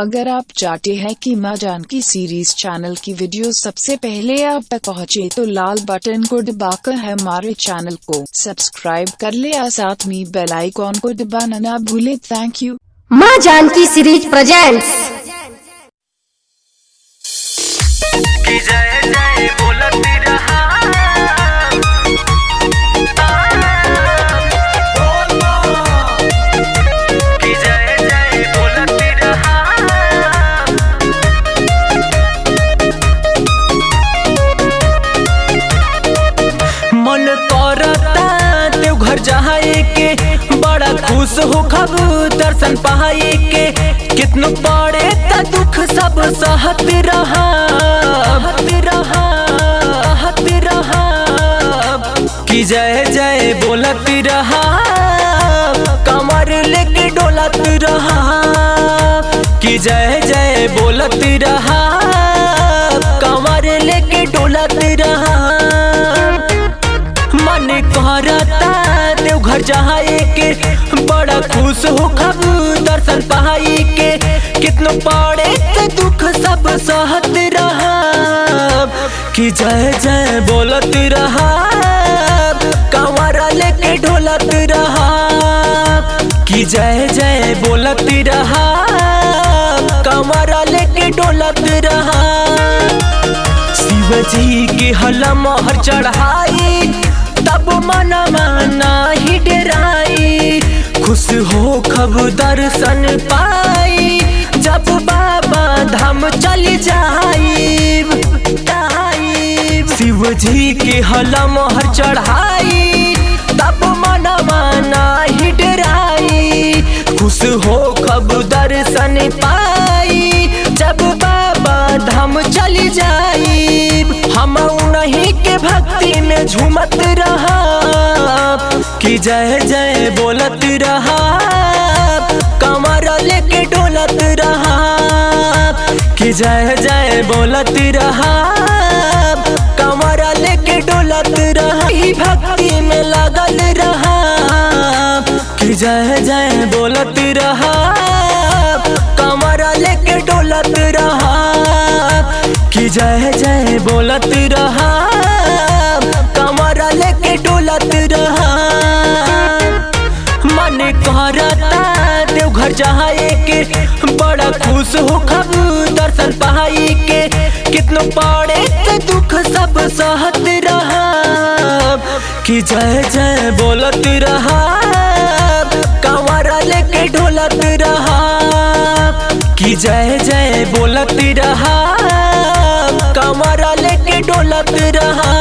अगर आप चाहते हैं कि माँ जानकी सीरीज चैनल की वीडियो सबसे पहले आप तक पहुँचे तो लाल बटन को दबाकर हमारे चैनल को सब्सक्राइब कर ले और साथ में बेल आइकॉन को दबाना ना भूले। Thank you. माँ जानकी सीरीज प्रेजेंट्स। जय जय बोलती रहा कि जय जय बोलती रहा। मन करता देवघर जाए के, बड़ा खुश हो खब दर्शन पाए के। कितनो पड़े त दुख सब सहत रहा कि जय जय बोलत रहा। कमर लेके डोलत रहा कि जय जय बोलत रहा। कमर लेके डोलत रहा। मन करता देवघर जाए के, बड़ा खुश हो खब दर्शन पाए के। कितनो पड़े ते दुख सब सहत रहा कि जय जय बोलत रहा। कंवरा लेके ढोलत रहा कि जय जय बोलत रहा। कंवरा लेके ढोलत रहा। शिव जी के हला मोहर चढ़ाई, तब मनमा नाही डराई। खुश हो खब दर्शन पाई, जब बाबा धाम चल जाई। शिव जी के हला मोहर चढ़ाई, तब मनमा नाही डराई। खुश हो खब दर्शन पाई, जब बाबा धाम चल जाई। हम उन्हीं के भक्ति में झूमत रहा कि जय जय बोलत रहा। कमर लेके डोलत रहा कि जय जय बोलत रहा। कमर लेके डोलत रहा। भक्ति में लगल रहा कि जय जय बोलत रहा। कमर लेके डोलत रहा कि जय जय बोलत रहा। कमर लेके डोलत रहा। मन करता देवघर जाए के, बड़ा खुश हो खब दर्शन पाए के। कितनो पड़े ते दुख सब सहत रहा कि जय जय बोलत रहा। कंवरा लेके ढोलत रहा कि जय जय बोलत रहा। कंवरा लेके ढोलत रहा।